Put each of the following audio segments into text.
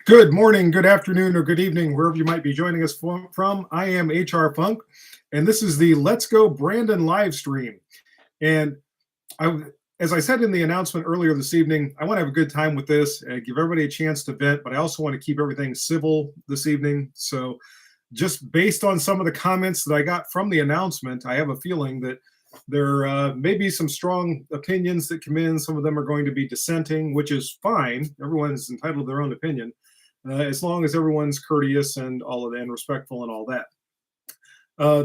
Good morning, good afternoon, or good evening, wherever you might be joining us from. I am HR Funk, and this is the Let's Go Brandon live stream. And as I said in the announcement earlier this evening, I want to have a good time with this and give everybody a chance to vent, but I also want to keep everything civil this evening. So just based on some of the comments that I got from the announcement, I have a feeling that there may be some strong opinions that come in. Some of them are going to be dissenting, which is fine. Everyone's entitled to their own opinion. As long as everyone's courteous and all of that and respectful and all that.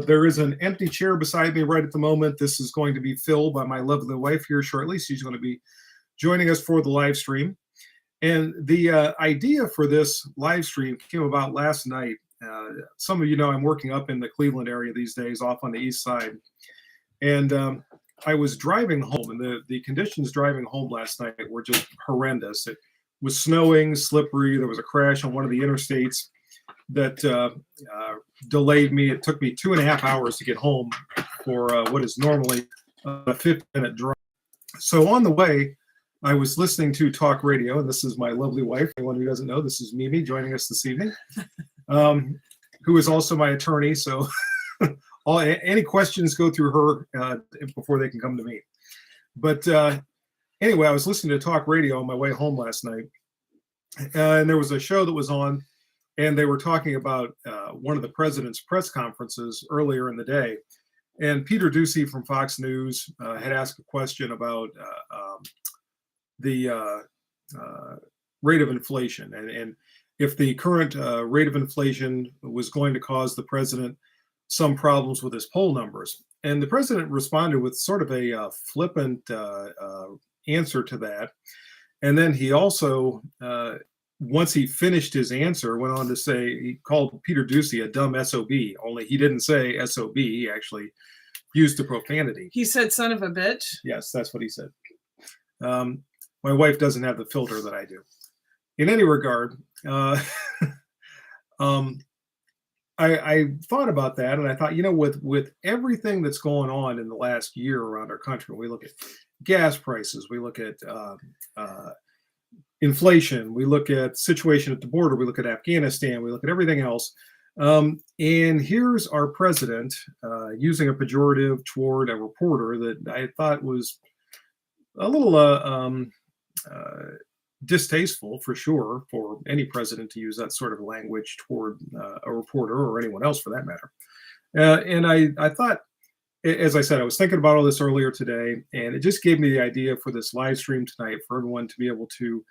There is an empty chair beside me right at the moment. This is going to be filled by my lovely wife here shortly. She's going to be joining us for the live stream. And the idea for this live stream came about last night. Some of you know I'm working up in the Cleveland area these days, off on the east side. And I was driving home, and the conditions driving home last night were just horrendous. It was snowing, slippery. There was a crash on one of the interstates that delayed me. It took me 2.5 hours to get home for what is normally a 15-minute drive. So on the way, I was listening to talk radio, and this is my lovely wife. Anyone who doesn't know, this is Mimi joining us this evening, who is also my attorney. So any questions go through her before they can come to me. But anyway, I was listening to talk radio on my way home last night, and there was a show that was on, and they were talking about one of the president's press conferences earlier in the day. And Peter Ducey from Fox News had asked a question about the rate of inflation, and if the current rate of inflation was going to cause the president some problems with his poll numbers. And the president responded with sort of a flippant answer to that. And then he also, once he finished his answer, went on to say, he called Peter Ducey a dumb SOB, only he didn't say SOB, he actually used the profanity. He said son of a bitch? Yes, that's what he said. My wife doesn't have the filter that I do. In any regard, I thought about that, and I thought, with everything that's going on in the last year around our country, we look at gas prices, we look at inflation, we look at situation at the border, we look at Afghanistan, we look at everything else. And here's our president using a pejorative toward a reporter that I thought was a little distasteful, for sure, for any president to use that sort of language toward a reporter or anyone else for that matter. And I thought, as I said, I was thinking about all this earlier today, and it just gave me the idea for this live stream tonight for everyone to be able to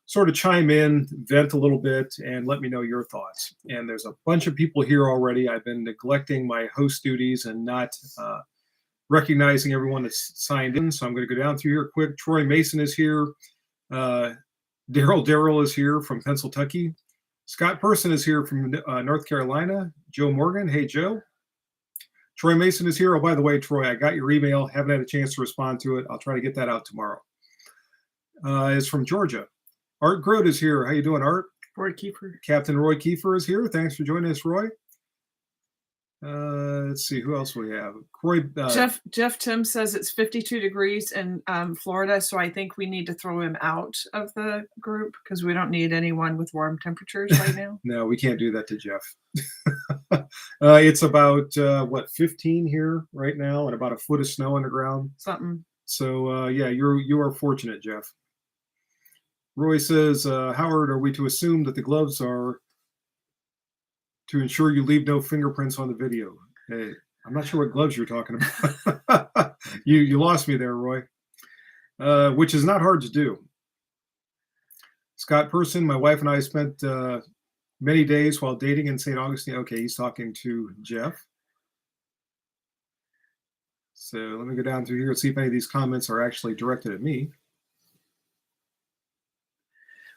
sort of chime in, vent a little bit, and let me know your thoughts. And there's a bunch of people here already. I've been neglecting my host duties and not recognizing everyone that's signed in, so I'm going to go down through here quick. Troy Mason is here. Daryl is here from Pennsylvania. Scott Person is here from North Carolina. Joe Morgan, hey Joe. Troy Mason is here. Oh, by the way, Troy, I got your email. Haven't had a chance to respond to it. I'll try to get that out tomorrow. Is from Georgia. Art Grote is here. How you doing, Art? Roy Kiefer. Captain Roy Kiefer is here. Thanks for joining us, Roy. Let's see who else we have. Corey, Jeff Tim says it's 52 degrees in Florida, so I think we need to throw him out of the group because we don't need anyone with warm temperatures right now. No, we can't do that to Jeff. It's about 15 here right now, and about a foot of snow on the ground. Something. So yeah, you are fortunate, Jeff. Roy says, Howard, are we to assume that the gloves are to ensure you leave no fingerprints on the video? Hey, I'm not sure what gloves you're talking about. You lost me there, Roy. Which is not hard to do. Scott Person, my wife and I spent many days while dating in St. Augustine. Okay, he's talking to Jeff. So let me go down through here and see if any of these comments are actually directed at me.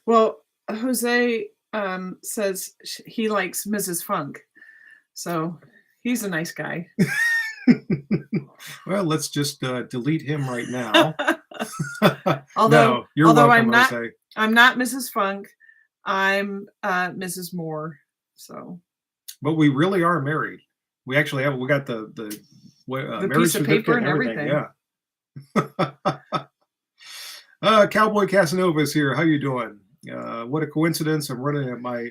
Well, Jose says he likes Mrs. Funk, so he's a nice guy. Well, let's just delete him right now. although no, I'm welcome, not Mrs. Funk, I'm Mrs. Moore. So, but we really are married. We actually have. We got the piece of paper and everything. Yeah. Cowboy Casanova is here. How you doing? What a coincidence. I'm running at my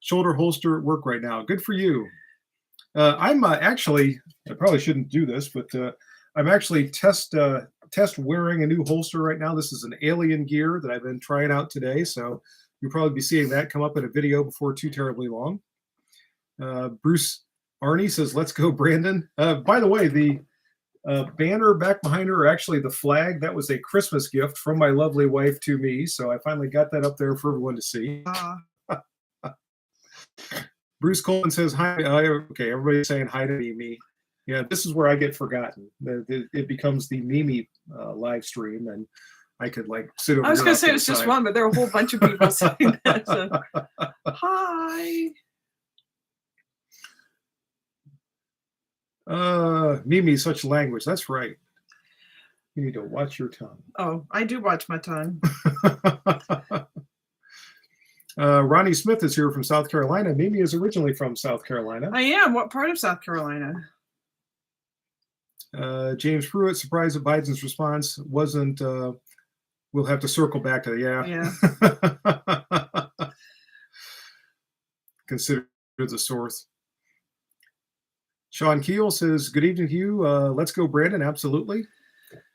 shoulder holster at work right now. Good for you. I'm actually, I probably shouldn't do this, but I'm actually test wearing a new holster right now. This is an Alien gear that I've been trying out today. So you'll probably be seeing that come up in a video before too terribly long. Bruce Arnie says, let's go, Brandon. By the way, the banner back behind her, actually the flag, that was a Christmas gift from my lovely wife to me. So I finally got that up there for everyone to see. Bruce Coleman says, hi. Okay, everybody's saying hi to Mimi. Yeah, this is where I get forgotten. It becomes the Mimi live stream, and I could like sit over. I was going to say it was just one, but there are a whole bunch of people saying that. So. Hi. Mimi, such language. That's right. You need to watch your tongue. Oh, I do watch my tongue. Ronnie Smith is here from South Carolina. Mimi is originally from South Carolina. I am. What part of South Carolina? James Pruitt, surprised at Biden's response wasn't, we'll have to circle back to the, yeah. Consider the source. Sean Keel says, good evening to you. Let's go, Brandon. Absolutely.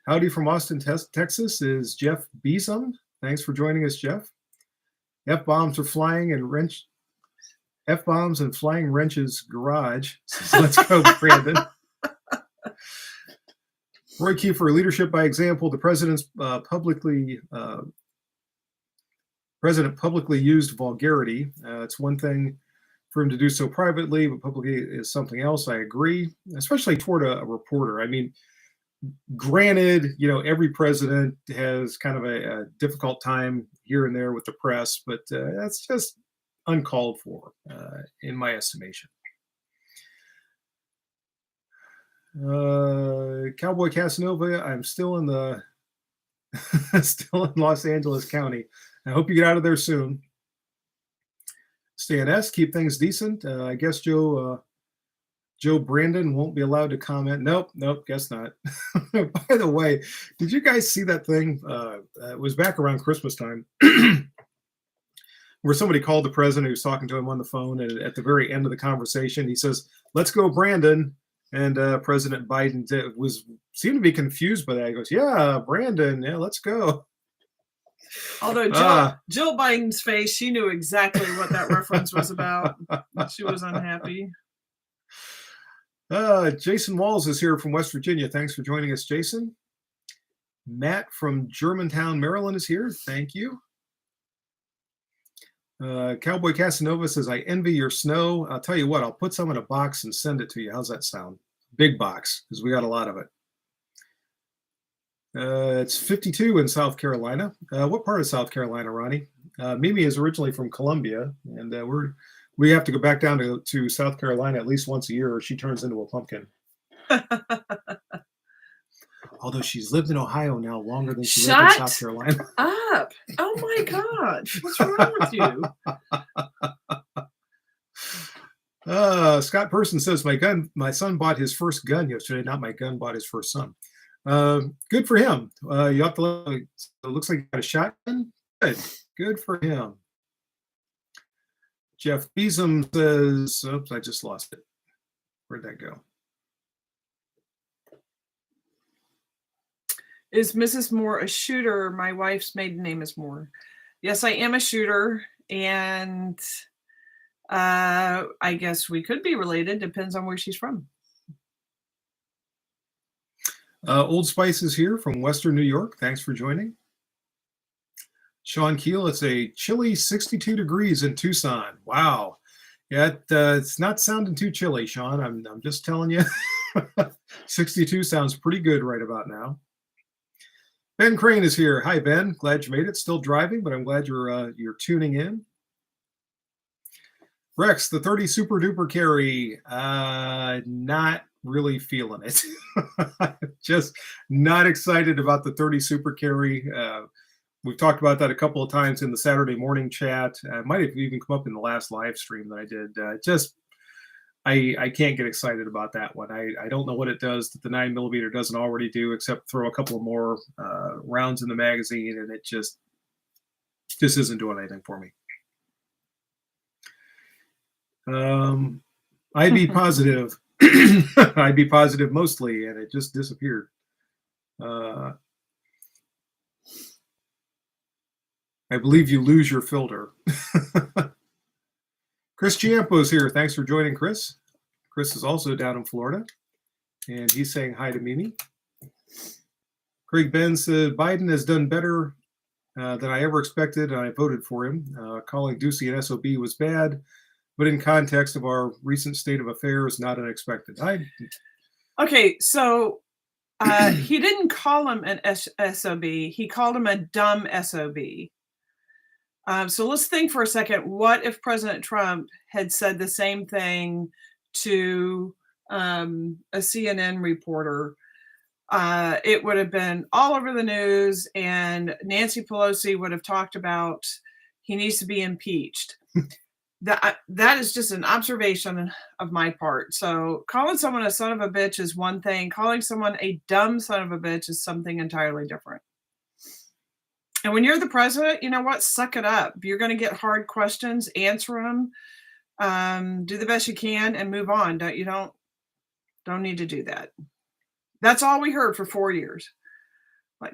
Howdy from Austin, Texas is Jeff Beeson. Thanks for joining us, Jeff. F-bombs are flying and F-bombs and flying wrenches garage. So let's go, Brandon. Roy Kiefer, leadership by example. The president publicly used vulgarity. It's one thing for him to do so privately, but publicly is something else. I agree, especially toward a reporter. I mean, granted, every president has kind of a difficult time here and there with the press, but that's just uncalled for, in my estimation. Cowboy Casanova, I'm still in Los Angeles County. I hope you get out of there soon. Stay in S, keep things decent. I guess Joe Brandon won't be allowed to comment. Nope, guess not. By the way, did you guys see that thing? It was back around Christmas time where somebody called the president who was talking to him on the phone, and at the very end of the conversation, he says, let's go, Brandon. And President Biden seemed to be confused by that. He goes, yeah, Brandon, yeah, let's go. Although Jill Biden's face, she knew exactly what that reference was about. She was unhappy. Jason Walls is here from West Virginia. Thanks for joining us, Jason. Matt from Germantown, Maryland is here. Thank you. Cowboy Casanova says, I envy your snow. I'll tell you what, I'll put some in a box and send it to you. How's that sound? Big box, because we got a lot of it. It's 52 in South Carolina. What part of South Carolina, Ronnie? Mimi is originally from Columbia, and we have to go back down to South Carolina at least once a year, or she turns into a pumpkin. Although she's lived in Ohio now longer than she lived in South Carolina. Up! Oh my God! What's wrong with you? Scott Person says, my son bought his first gun yesterday. Not my gun bought his first son. Good for him. You have to. It looks like you got a shotgun. Good for him. Jeff Beeson says, oops, I just lost it. Where'd that go? Is Mrs. Moore a shooter? My wife's maiden name is Moore. Yes, I am a shooter, and I guess we could be related. Depends on where she's from. Old Spice is here from Western New York. Thanks for joining. Sean Keel, it's a chilly 62 degrees in Tucson. Wow. Yeah, it's not sounding too chilly, Sean. I'm just telling you. 62 sounds pretty good right about now. Ben Crane is here. Hi, Ben. Glad you made it. Still driving, but I'm glad you're tuning in. Rex, the 30 super duper carry. Not really feeling it. Just not excited about the 30 super carry. We've talked about that a couple of times in the Saturday morning chat. It might have even come up in the last live stream that I did. I can't get excited about that one. I don't know what it does that the 9mm doesn't already do, except throw a couple of more rounds in the magazine, and it just This isn't doing anything for me. IB positive. IB positive mostly, and it just disappeared. I believe you lose your filter. Chris Giampo is here. Thanks for joining, Chris. Chris is also down in Florida, and he's saying hi to Mimi. Craig Ben said, Biden has done better than I ever expected, and I voted for him. Calling Ducey an SOB was bad, but in context of our recent state of affairs, not unexpected. Okay, so he didn't call him an SOB. He called him a dumb SOB. So let's think for a second. What if President Trump had said the same thing to a CNN reporter? It would have been all over the news, and Nancy Pelosi would have talked about he needs to be impeached. That is just an observation of my part. So calling someone a son of a bitch is one thing. Calling someone a dumb son of a bitch is something entirely different. And when you're the president, you know what? Suck it up. You're going to get hard questions, answer them, do the best you can, and move on. Don't need to do that. That's all we heard for 4 years. Like,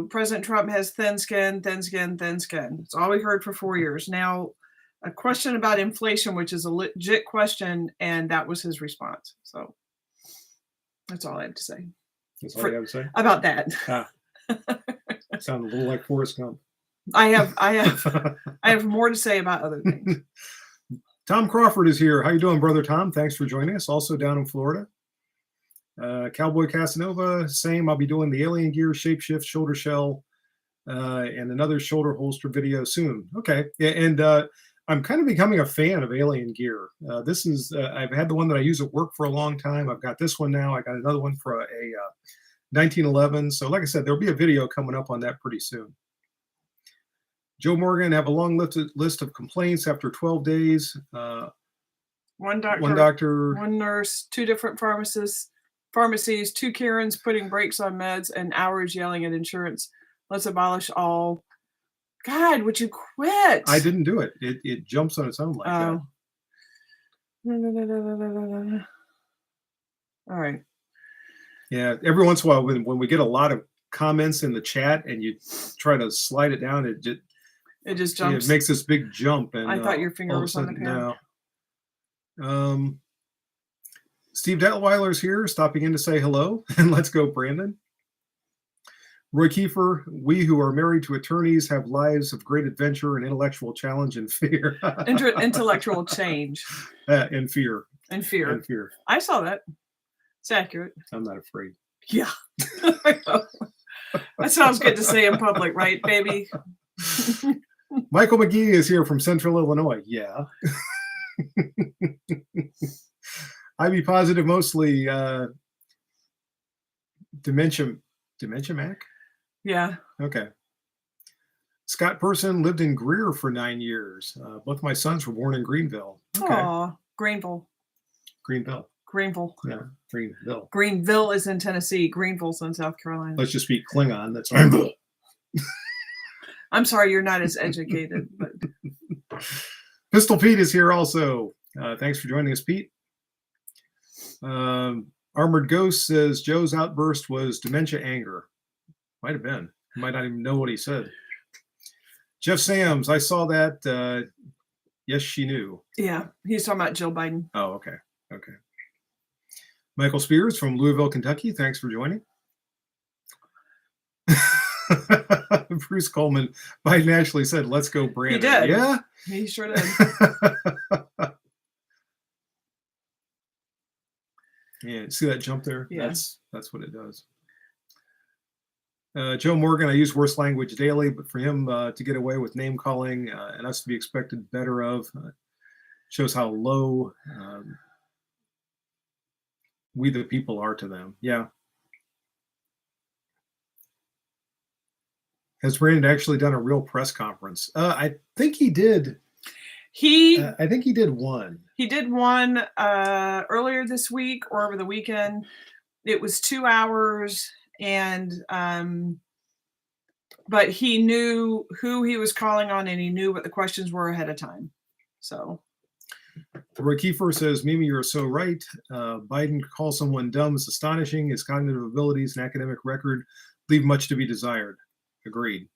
President Trump has thin skin, thin skin, thin skin. It's all we heard for 4 years. Now, a question about inflation, which is a legit question, and that was his response. So that's all I have to say. That's all you have to say about that. Sound a little like Forrest Gump. I have more to say about other things. Tom Crawford is here. How you doing, brother Tom? Thanks for joining us. Also down in Florida. Cowboy Casanova, same. I'll be doing the alien gear, shapeshift, shoulder shell, and another shoulder holster video soon. Okay, and I'm kind of becoming a fan of alien gear. This is I've had the one that I use at work for a long time. I've got this one now. I got another one for a 1911. So like I said, there'll be a video coming up on that pretty soon. Joe Morgan, have a long list of complaints after 12 days. One doctor, one nurse, 2 different pharmacies, 2 Karens putting brakes on meds, and hours yelling at insurance. Let's abolish all. God, would you quit? I didn't do it. It jumps on its own like that. All right. Yeah, every once in a while, when we get a lot of comments in the chat and you try to slide it down, it just jumps. It makes this big jump. And I thought your finger was on the pad. No. Steve Detweiler's here, stopping in to say hello, and let's go, Brandon. Roy Kiefer, we who are married to attorneys have lives of great adventure and intellectual challenge and fear. Intellectual change. And fear. And fear. And fear. I saw that. It's accurate. I'm not afraid. Yeah. That sounds good to say in public, right, baby? Michael McGee is here from Central Illinois. Yeah. IB positive mostly. Dementia Mac? Yeah. Okay. Scott Person lived in Greer for 9 years. Both my sons were born in Greenville. Okay. Aw, Greenville. Greenville. Yeah, Greenville. Greenville is in Tennessee. Greenville's in South Carolina. Let's just speak Klingon. That's all. I'm sorry, you're not as educated. But Pistol Pete is here also. Thanks for joining us, Pete. Armored Ghost says Joe's outburst was dementia anger. Might have been. Might not even know what he said. Jeff Sams, I saw that. Yes, she knew. Yeah, he's talking about Jill Biden. Oh, okay. Okay. Michael Spears from Louisville, Kentucky. Thanks for joining. Bruce Coleman, Biden actually said, let's go, Brandon. He did. Yeah? He sure did. Yeah, see that jump there? Yeah. That's what it does. Joe Morgan, I use worse language daily, but for him to get away with name calling and us to be expected better of shows how low we the people are to them. Yeah. Has Brandon actually done a real press conference? I think he did. I think he did one. He did one earlier this week or over the weekend. It was 2 hours, and but he knew who he was calling on, and he knew what the questions were ahead of time. So Roy Kiefer says, Mimi, you're so right. Biden calls someone dumb is astonishing. His cognitive abilities and academic record leave much to be desired. Agreed.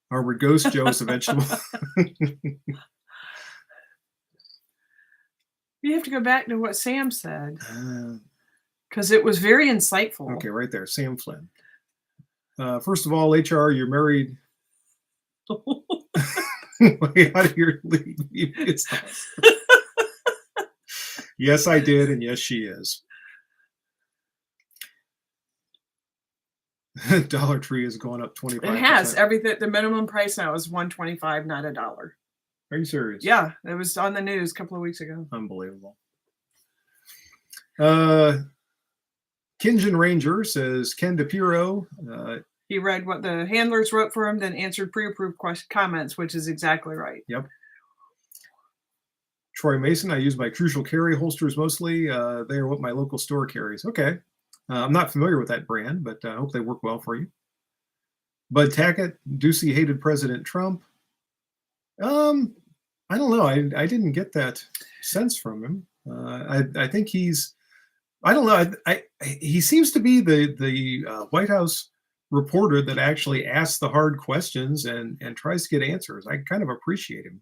Harvard Ghost, Joe is a vegetable. You have to go back to what Sam said, because it was very insightful. Okay, right there, Sam Flynn. First of all, HR, you're married. Way out of your league. Yes, I did, and yes, she is. Dollar Tree is going up 25%. It has everything. The minimum price now is $1.25, not $1. Are you serious? Yeah, it was on the news a couple of weeks ago. Unbelievable. Kinjin Ranger says Ken DePiro. He read what the handlers wrote for him, then answered pre-approved comments, which is exactly right. Yep. Troy Mason, I use my Crucial Carry holsters mostly. They are what my local store carries. Okay. I'm not familiar with that brand, but I hope they work well for you. Bud Tackett, Ducey hated President Trump. I don't know. I didn't get that sense from him. I think he's, I don't know. He seems to be the White House reporter that actually asks the hard questions and tries to get answers. I kind of appreciate him.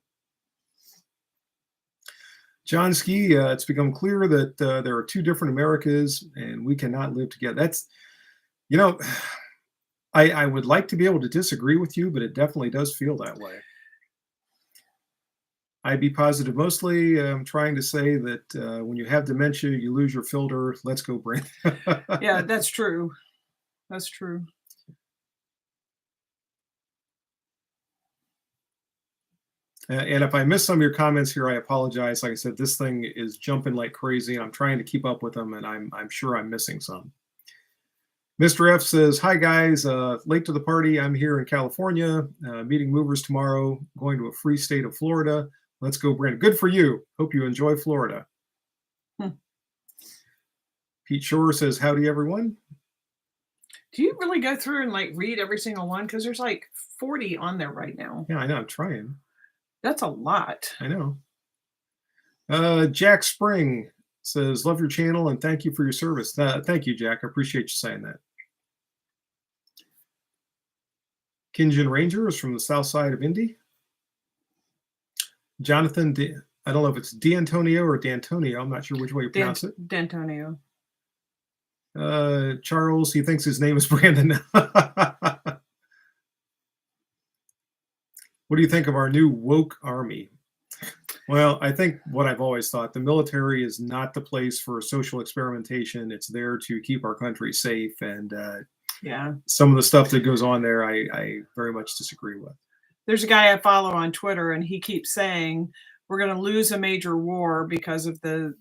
John Ski, it's become clear that there are two different Americas and we cannot live together. That's, you know, I would like to be able to disagree with you, but it definitely does feel that way. IB positive mostly. I'm trying to say that when you have dementia, you lose your filter. Let's go, Brandon. Yeah, that's true. That's true. And if I missed some of your comments here, I apologize. Like I said, this thing is jumping like crazy, and I'm trying to keep up with them, and I'm sure I'm missing some. Mr. F says, hi, guys. Late to the party. I'm here in California, meeting movers tomorrow, going to a free state of Florida. Let's go, Brandon. Good for you. Hope you enjoy Florida. Pete Shore says, howdy, everyone. Do you really go through and like read every single one? Because there's like 40 on there right now. Yeah, I know. I'm trying. That's a lot. I know. Jack Spring says, love your channel and thank you for your service. Thank you, Jack. I appreciate you saying that. Kinjin Ranger is from the south side of Indy. Jonathan, I don't know if it's D'Antonio or D'Antonio. I'm not sure which way you pronounce it. D'Antonio. Charles, he thinks his name is Brandon. What do you think of our new woke army? Well, I think what I've always thought, the military is not the place for social experimentation. It's there to keep our country safe. And yeah, some of the stuff that goes on there, I very much disagree with. There's a guy I follow on Twitter, and he keeps saying we're going to lose a major war because of the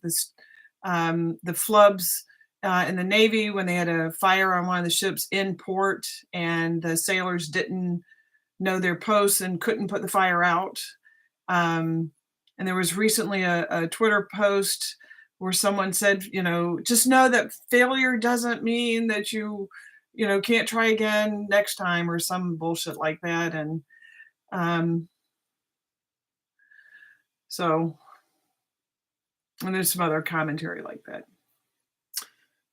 flubs in the Navy when they had a fire on one of the ships in port, and the sailors didn't know their posts and couldn't put the fire out. And there was recently a Twitter post where someone said, you know, just know that failure doesn't mean that you can't try again next time, or some bullshit like that. And so, and there's some other commentary like that.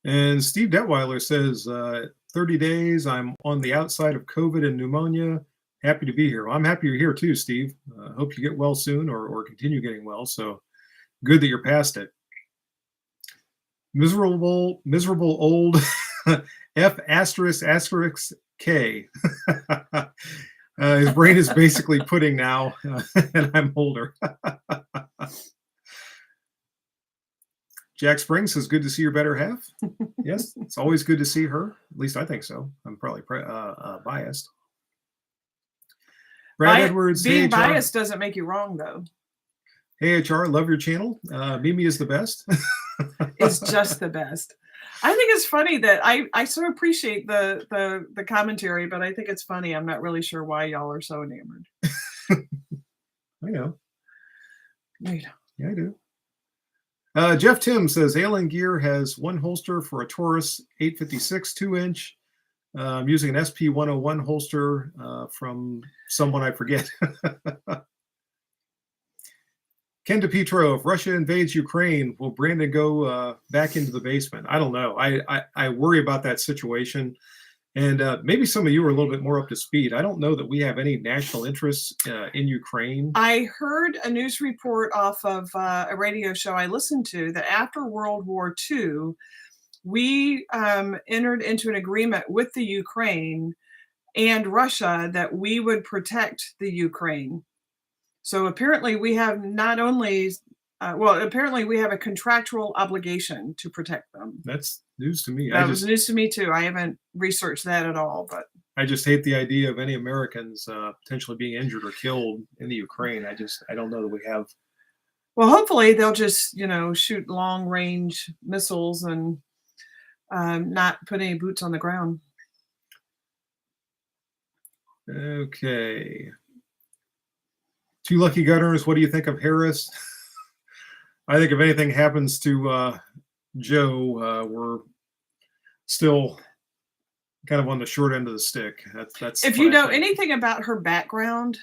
And Steve Detweiler says, 30 days, I'm on the outside of COVID and pneumonia. Happy to be here. Well, I'm happy you're here too, Steve. Hope you get well soon or continue getting well. So good that you're past it. Miserable old F asterisk K. His brain is basically pudding now, and I'm older. Jack Springs says, good to see your better half. Yes, it's always good to see her. At least I think so. I'm probably biased. Brad Edwards. Being biased doesn't make you wrong, though. Hey, HR, love your channel. Mimi is the best. It's just the best. I think it's funny that I so appreciate the commentary, but I think it's funny. I'm not really sure why y'all are so enamored. I know. You know. Yeah, I do. Jeff Tim says Alien Gear has one holster for a Taurus 856 2-inch, I'm using an SP-101 holster from someone I forget. Ken DePietro, if Russia invades Ukraine, will Brandon go back into the basement? I don't know. I worry about that situation. And maybe some of you are a little bit more up to speed. I don't know that we have any national interests in Ukraine. I heard a news report off of a radio show I listened to that after World War II, we entered into an agreement with the Ukraine and Russia that we would protect the Ukraine. So apparently we have not only, apparently we have a contractual obligation to protect them. That's news to me. That was news to me too. I haven't researched that at all, but I just hate the idea of any Americans potentially being injured or killed in the Ukraine. I don't know that we have. Well, hopefully they'll just, shoot long range missiles and not put any boots on the ground. Okay. Two lucky gunners. What do you think of Harris? I think if anything happens to Joe, we're still kind of on the short end of the stick. That's. If you know anything about her background,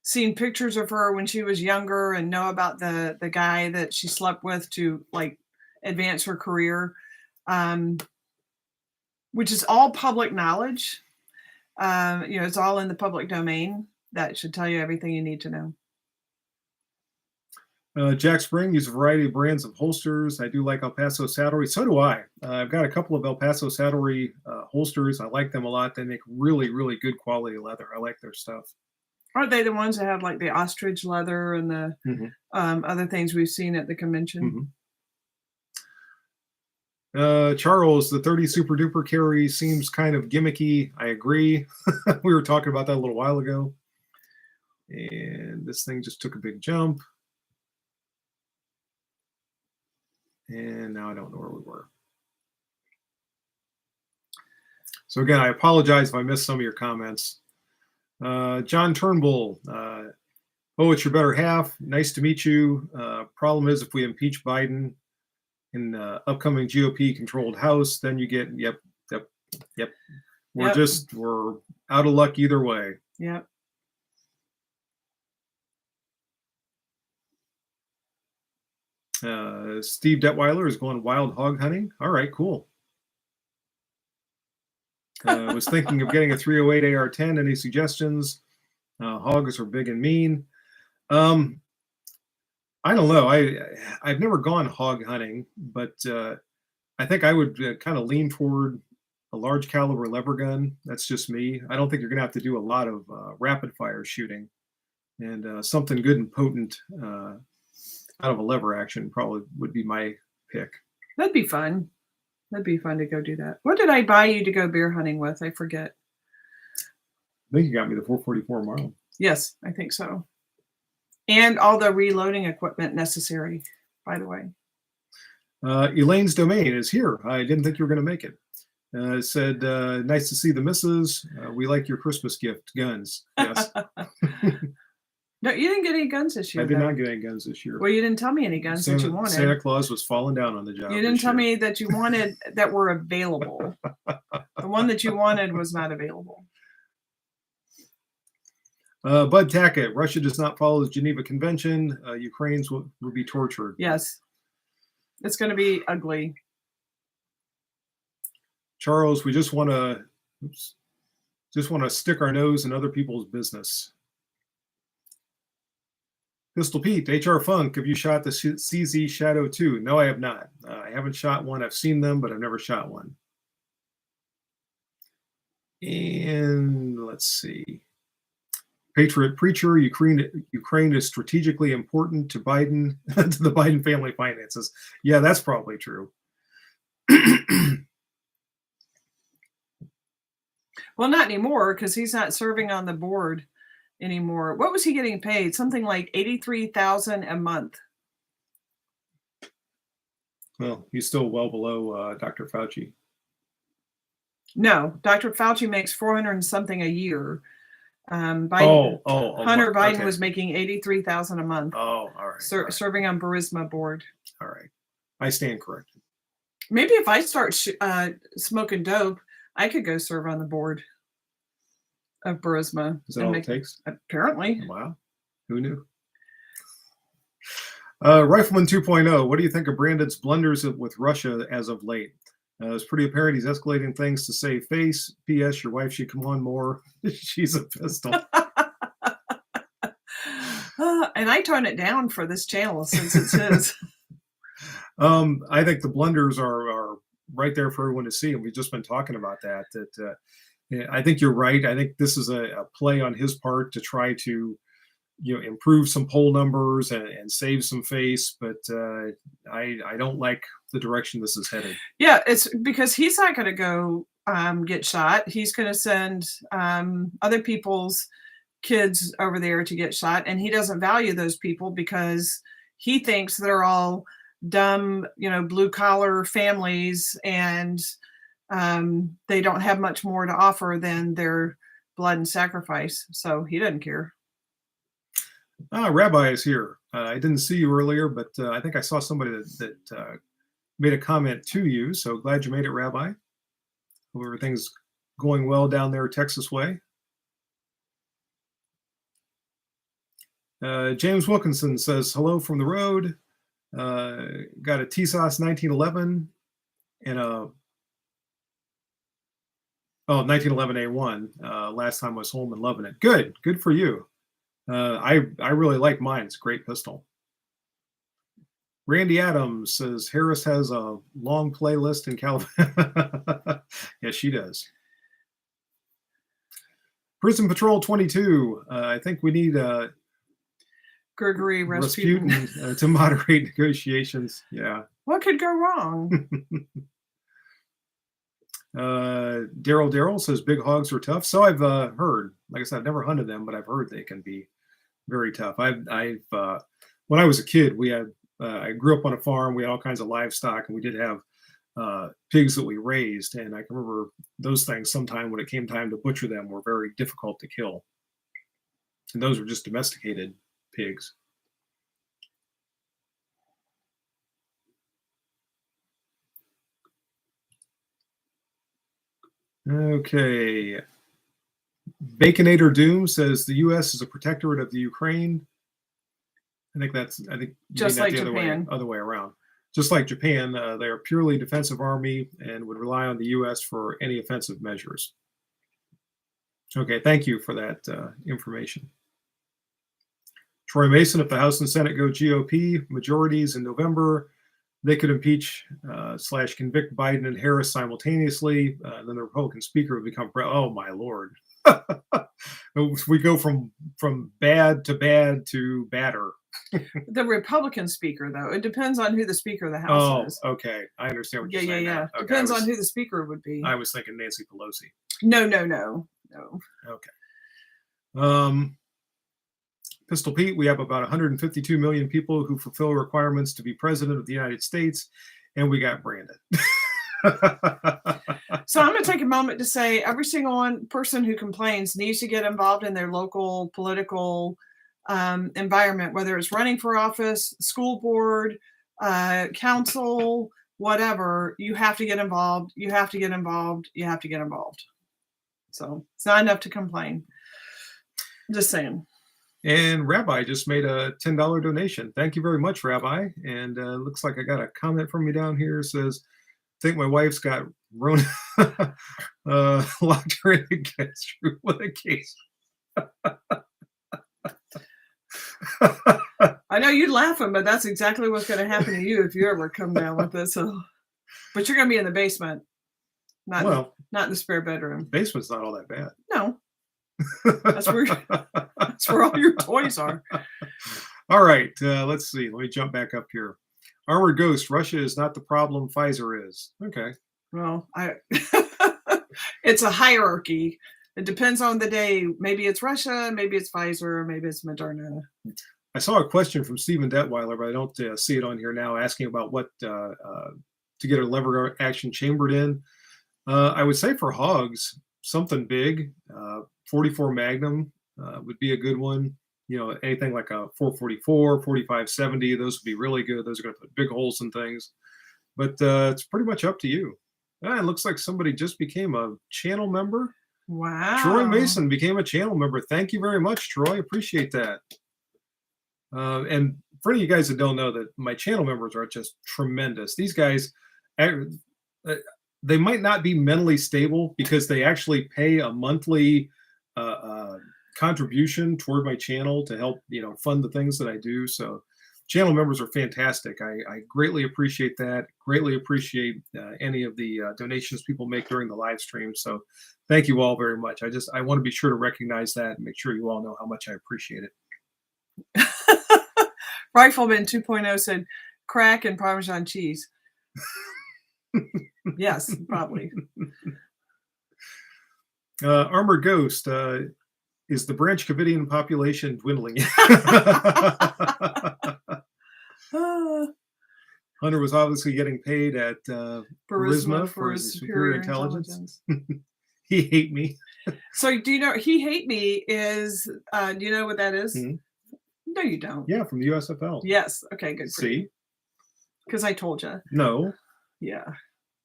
seen pictures of her when she was younger, and know about the guy that she slept with to advance her career, which is all public knowledge. It's all in the public domain. That should tell you everything you need to know. Jack Spring, use a variety of brands of holsters. I do like El Paso saddlery. So do I. I've got a couple of El Paso saddlery holsters. I like them a lot. They make really, really good quality leather. I like their stuff. Aren't they the ones that have the ostrich leather and the other things we've seen at the convention? Charles, the 30 Super Duper carry seems kind of gimmicky. I agree. We were talking about that a little while ago. And this thing just took a big jump. And now I don't know where we were. So again, I apologize if I missed some of your comments. John Turnbull, it's your better half. Nice to meet you. Problem is, if we impeach Biden in the upcoming GOP-controlled House, then you get, yep. We're out of luck either way. Yep. Steve Detweiler is going wild hog hunting. All right, cool. Was thinking of getting a 308 AR-10. Any suggestions? Hogs are big and mean. I don't know. I've never gone hog hunting, but I think I would kind of lean toward a large caliber lever gun. That's just me. I don't think you're going to have to do a lot of rapid fire shooting, and something good and potent out of a lever action probably would be my pick. That'd be fun. That'd be fun to go do that. What did I buy you to go bear hunting with? I forget. I think you got me the 444 Marlin. Yes, I think so. And all the reloading equipment necessary, by the way. Elaine's domain is here. I didn't think you were going to make it. It said, nice to see the missus. We like your Christmas gift, guns. Yes. No, you didn't get any guns this year. I did not get any guns this year. Well, you didn't tell me any guns that you wanted. Santa Claus was falling down on the job. You didn't tell me that you wanted that were available. The one that you wanted was not available. Bud Tackett, Russia does not follow the Geneva Convention. Ukrainians will be tortured. Yes. It's going to be ugly. Charles, we just want to stick our nose in other people's business. Pistol Pete, HR Funk, have you shot the CZ Shadow 2? No, I have not. I haven't shot one. I've seen them, but I've never shot one. And let's see. Patriot Preacher, Ukraine is strategically important to Biden, to the Biden family finances. Yeah, that's probably true. Well, not anymore, because he's not serving on the board anymore. What was he getting paid? Something like $83,000 a month. Well, he's still well below Dr. Fauci. No, Dr. Fauci makes 400 and something a year. Hunter Biden was making $83,000 a month. Oh, all right. Serving on Burisma board. All right, I stand corrected. Maybe if I start smoking dope, I could go serve on the board of Burisma. Is that all it takes? Apparently. Wow. Who knew? Rifleman 2.0. What do you think of Brandon's blunders with Russia as of late? It's pretty apparent he's escalating things to save face. P.S. Your wife should come on more. She's a pistol. And I tone it down for this channel since it's his. I think the blunders are right there for everyone to see, and we've just been talking about that. I think you're right. I think this is a play on his part to try to, improve some poll numbers and save some face. But I don't like the direction this is headed. Yeah, it's because he's not going to go get shot. He's going to send other people's kids over there to get shot, and he doesn't value those people because he thinks they're all dumb, blue collar families, and they don't have much more to offer than their blood and sacrifice. So he doesn't care. Rabbi is here. I didn't see you earlier, but I think I saw somebody that made a comment to you. So glad you made it, Rabbi. Hope everything's going well down there Texas way. James Wilkinson says, hello from the road. Got a TSOS 1911 and a 1911A1. Last time I was home and loving it. Good for you. I really like mine. It's a great pistol. Randy Adams says Harris has a long playlist in California. Yes, she does. Prison Patrol 22. I think we need Gregory Rasputin to moderate negotiations. Yeah. What could go wrong? Daryl says big hogs are tough. So I've heard. Like I said, I've never hunted them, but I've heard they can be very tough. I've when I was a kid, we had I grew up on a farm. We had all kinds of livestock, and we did have pigs that we raised. And I can remember those things. Sometime when it came time to butcher them, were very difficult to kill. And those were just domesticated pigs. Okay. Baconator Doom says the U.S. is a protectorate of the Ukraine. I think just like the Japan. other way around. Just like Japan, they are purely defensive army and would rely on the U.S. for any offensive measures. Okay, thank you for that information. Troy Mason, if the House and Senate go GOP majorities in November, they could impeach / convict Biden and Harris simultaneously. Then the Republican speaker would become oh my Lord. We go from bad to badder. The Republican speaker, though, it depends on who the Speaker of the House is. Oh, okay. I understand what you're saying. Yeah. Okay, Depends on who the speaker would be. I was thinking Nancy Pelosi. No. Okay. Pistol Pete, we have about 152 million people who fulfill requirements to be president of the United States, and we got Brandon. So I'm going to take a moment to say every single person who complains needs to get involved in their local political environment, whether it's running for office, school board, council, whatever. You have to get involved. You have to get involved. You have to get involved. So it's not enough to complain. Just saying. And Rabbi just made a $10 donation. Thank you very much, Rabbi. And looks like I got a comment from you down here. It says, I think my wife's got Rona locked her in a guest room with a case. I know you're laughing, but that's exactly what's going to happen to you if you ever come down with this. So, but you're going to be in the basement, not in the spare bedroom. Basement's not all that bad. No. That's where all your toys are. All right, let's see. Let me jump back up here. Armored Ghost, Russia is not the problem, Pfizer is. Okay. Well, it's a hierarchy. It depends on the day. Maybe it's Russia, maybe it's Pfizer, maybe it's Moderna. I saw a question from Stephen Detweiler, but I don't see it on here now, asking about what to get a lever action chambered in. I would say for hogs, something big. 44 Magnum would be a good one. Anything like a 444, 4570, those would be really good. Those are going to put big holes in things. But it's pretty much up to you. It looks like somebody just became a channel member. Wow. Troy Mason became a channel member. Thank you very much, Troy. Appreciate that. And for any of you guys that don't know, that my channel members are just tremendous. These guys, they might not be mentally stable because they actually pay a monthly contribution toward my channel to help, fund the things that I do. So channel members are fantastic. I greatly appreciate that. Greatly appreciate any of the donations people make during the live stream. So thank you all very much. I want to be sure to recognize that and make sure you all know how much I appreciate it. Rifleman 2.0 said crack and Parmesan cheese. Yes, probably. Armored Ghost, is the Branch Covidian population dwindling? Hunter was obviously getting paid at Burisma for his superior intelligence. He hate me. So do you know he hate me is do you know what that is? Mm-hmm. No, you don't. Yeah, from the USFL. Yes. Okay, good. See? Because I told you. No. Yeah.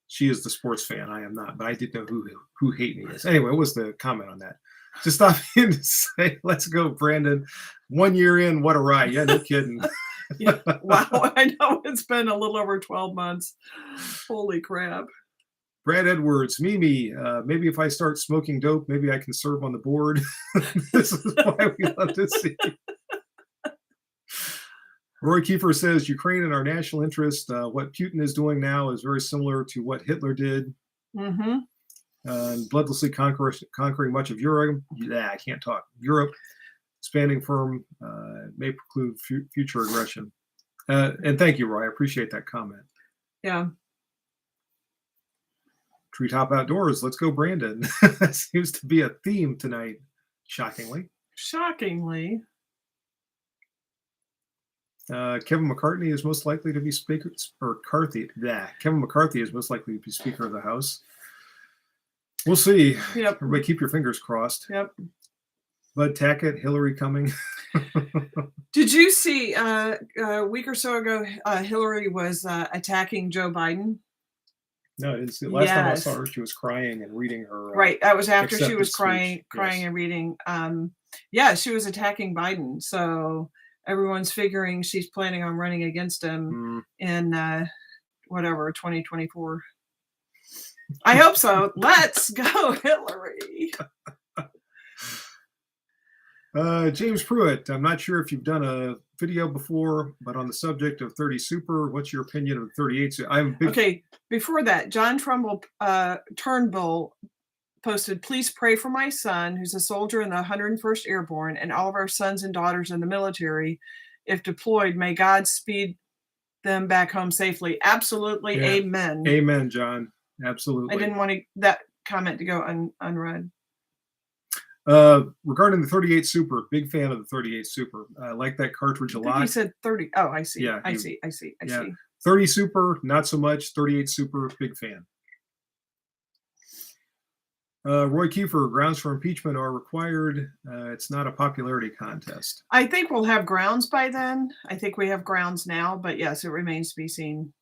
She is the sports fan. I am not, but I did know who hate me is. Anyway, what was the comment on that? Just stop in to say, let's go, Brandon. 1 year in, what a ride. Yeah, no kidding. Yeah. Wow. I know it's been a little over 12 months. Holy crap. Brad Edwards, Mimi, maybe if I start smoking dope, maybe I can serve on the board. This is why we love to see. Roy Kiefer says, Ukraine in our national interest. What Putin is doing now is very similar to what Hitler did. Mm-hmm. Bloodlessly conquering much of Europe. Yeah, I can't talk. Europe, expanding firm, may preclude future aggression. And thank you, Roy. I appreciate that comment. Yeah. Treetop Outdoors. Let's go, Brandon. Seems to be a theme tonight, shockingly. Shockingly. Kevin McCarthy is most likely to be speaker, or Carthy. Yeah, Kevin McCarthy is most likely to be Speaker of the House. We'll see. Yep. Everybody keep your fingers crossed. Yep. Bud Tackett, Hillary coming. Did you see a week or so ago, Hillary was attacking Joe Biden? No, I didn't see it. Last time I saw her, she was crying and reading her. Right. That was after she was crying yes. and reading. Yeah, she was attacking Biden. So everyone's figuring she's planning on running against him in 2024. I hope so. Let's go, Hillary. James Pruitt, I'm not sure if you've done a video before, but on the subject of 30 Super, what's your opinion of 38? Okay, before that, John Turnbull posted, please pray for my son, who's a soldier in the 101st Airborne, and all of our sons and daughters in the military. If deployed, may God speed them back home safely. Absolutely. Yeah. Amen. Amen, John. Absolutely. I didn't want that comment to go unread. Regarding the 38 Super, big fan of the 38 Super. I like that cartridge a lot. He said 30. Oh, I see. Yeah, I see. 30 Super, not so much. 38 Super, big fan. Roy Kiefer, grounds for impeachment are required. It's not a popularity contest. I think we'll have grounds by then. I think we have grounds now, but yes, it remains to be seen.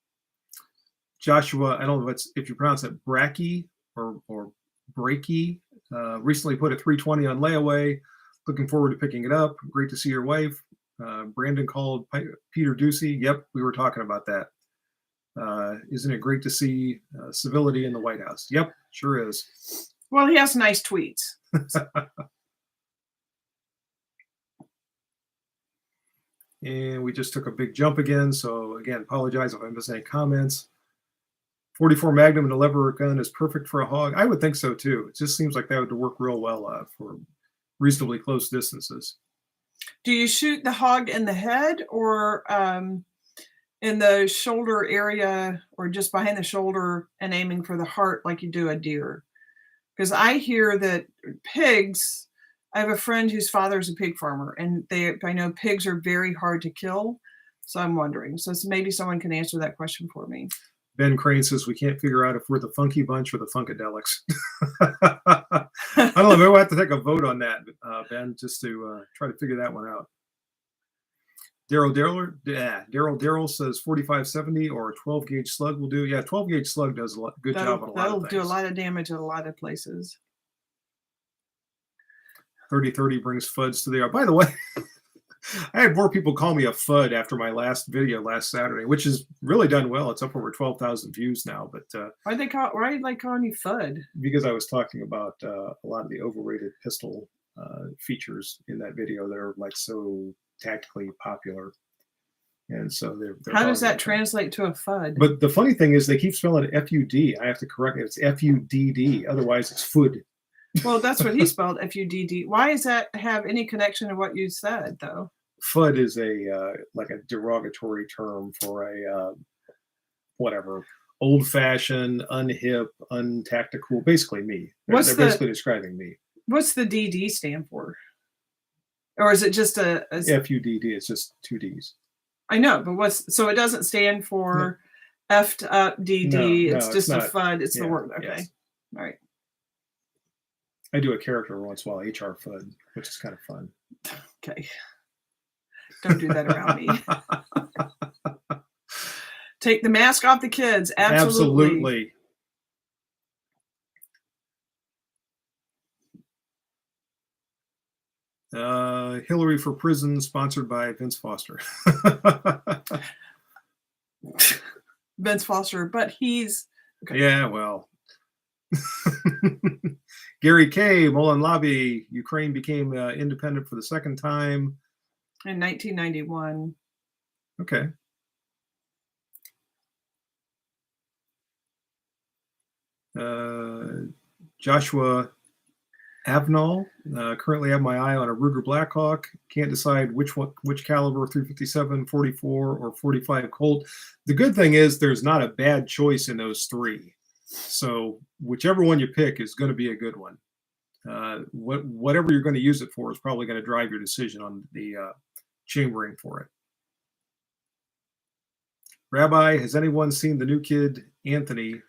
Joshua, I don't know if you pronounce it Bracky or Breaky, recently put a 320 on layaway. Looking forward to picking it up. Great to see your wife. Brandon called Peter Ducey. Yep, we were talking about that. Isn't it great to see civility in the White House? Yep, sure is. Well, he has nice tweets. And we just took a big jump again. So again, apologize if I missed any comments. 44 Magnum and a lever gun is perfect for a hog. I would think so too. It just seems like that would work real well for reasonably close distances. Do you shoot the hog in the head or in the shoulder area or just behind the shoulder and aiming for the heart like you do a deer? Because I hear that pigs, I have a friend whose father is a pig farmer, and I know pigs are very hard to kill. So I'm wondering. So maybe someone can answer that question for me. Ben Crane says we can't figure out if we're the Funky Bunch or the Funkadelics. I don't know. Maybe we'll have to take a vote on that, Ben, just to try to figure that one out. Daryl says 4570 or a 12 gauge slug will do. Yeah, 12 gauge slug does a good job on a lot of That'll things. do a lot of damage at a lot of places. 3030 brings FUDs to the yard. By the way, I had more people call me a FUD after my last video last Saturday, which has really done well. It's up over 12,000 views now. But why are they calling you FUD? Because I was talking about a lot of the overrated pistol features in that video that are like so tactically popular. And so they're how does that translate to a FUD? But the funny thing is they keep spelling it FUD. I have to correct it. It's FUDD. Otherwise, it's FUD. Well, that's what he spelled, FUDD. Why does that have any connection to what you said, though? FUD is a like a derogatory term for a whatever, old-fashioned, unhip, untactical. Basically, me. They're basically describing me. What's the DD stand for? Or is it just a FUDD? It's just two Ds. I know, but so it doesn't stand for effed up DD. No, it's just a FUD. It's yeah, the word. Okay. Yes. All right. I do a character once in a while, HR FUD, which is kind of fun. Okay. Don't do that around me. Take the mask off the kids. Absolutely. Hillary for Prison, sponsored by Vince Foster. Vince Foster, but he's okay. Yeah, well. Gary K. Mullen Lobby. Ukraine became independent for the second time in 1991. Okay. Joshua Avnall. Currently have my eye on a Ruger Blackhawk. Can't decide which caliber, 357, 44, or 45 Colt. The good thing is there's not a bad choice in those three. So whichever one you pick is going to be a good one. Whatever you're going to use it for is probably going to drive your decision on the chambering for it. Rabbi, has anyone seen the new kid, Anthony,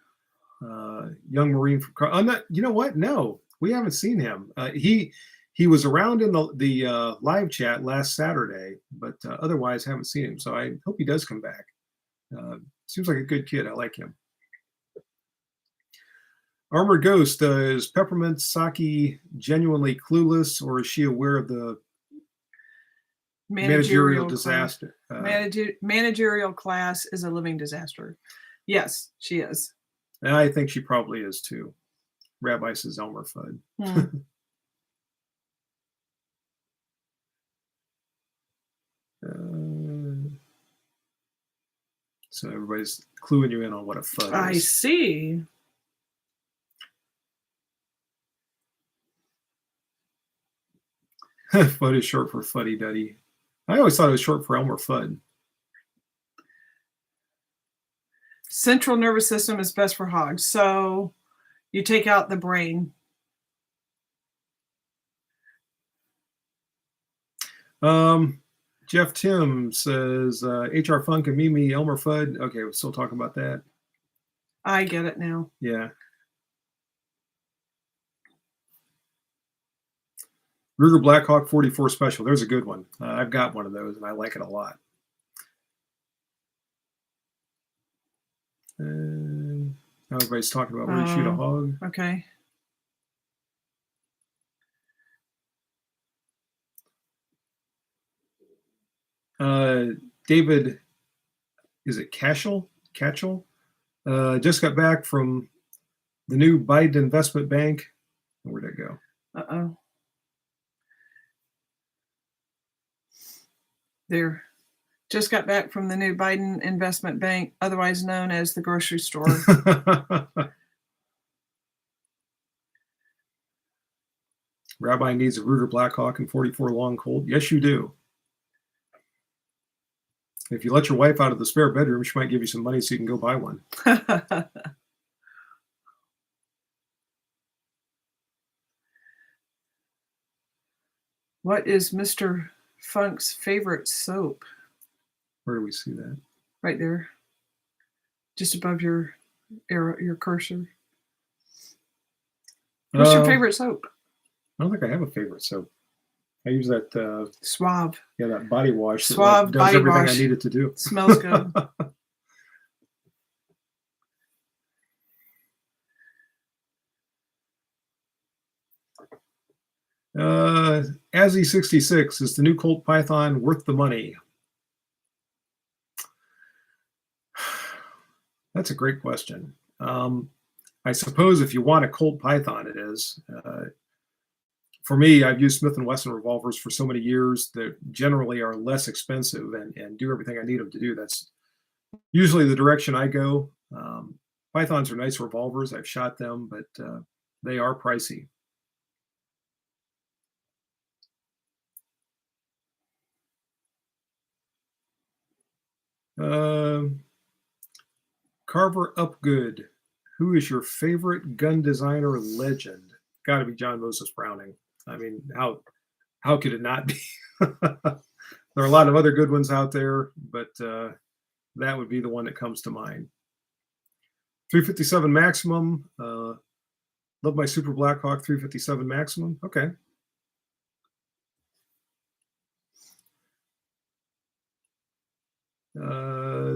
young Marine from you know what? No, we haven't seen him. He was around in the live chat last Saturday, but otherwise haven't seen him. So I hope he does come back. Seems like a good kid. I like him. Armored Ghost, is Peppermint Saki genuinely clueless, or is she aware of the managerial disaster? Managerial class is a living disaster. Yes, she is. And I think she probably is too. Rabbi says Elmer Fudd. So everybody's cluing you in on what a Fudd is. I see. Fudd is short for Fuddy Duddy. I always thought it was short for Elmer Fudd. Central nervous system is best for hogs. So you take out the brain. Jeff Tim says, HR Funk and Mimi, Elmer Fudd. Okay, we're still talking about that. I get it now. Yeah. Ruger Blackhawk 44 Special. There's a good one. I've got one of those, and I like it a lot. And now everybody's talking about where to shoot a hog. Okay. David, is it Cashel? Just got back from the new Biden investment bank. Where'd it go? Uh-oh. There. Just got back from the new Biden investment bank, otherwise known as the grocery store. Rabbi needs a Ruger Blackhawk and 44 long Colt. Yes, you do. If you let your wife out of the spare bedroom, she might give you some money so you can go buy one. What is Mr. Funk's favorite soap? Where do we see that? Right there. Just above your cursor. What's your favorite soap? I don't think I have a favorite soap. I use that Suave. Yeah, that body wash that Suave does body everything wash. I need it to do. Smells good. Azzy66, is the new Colt Python worth the money? That's a great question. I suppose if you want a Colt Python, it is. For me, I've used Smith & Wesson revolvers for so many years that generally are less expensive and do everything I need them to do. That's usually the direction I go. Pythons are nice revolvers. I've shot them, but they are pricey. Carver Upgood, who is your favorite gun designer legend? Got to be John Moses Browning. I mean, how could it not be? There are a lot of other good ones out there, but that would be the one that comes to mind. 357 Maximum. Love my Super Blackhawk 357 Maximum. Okay.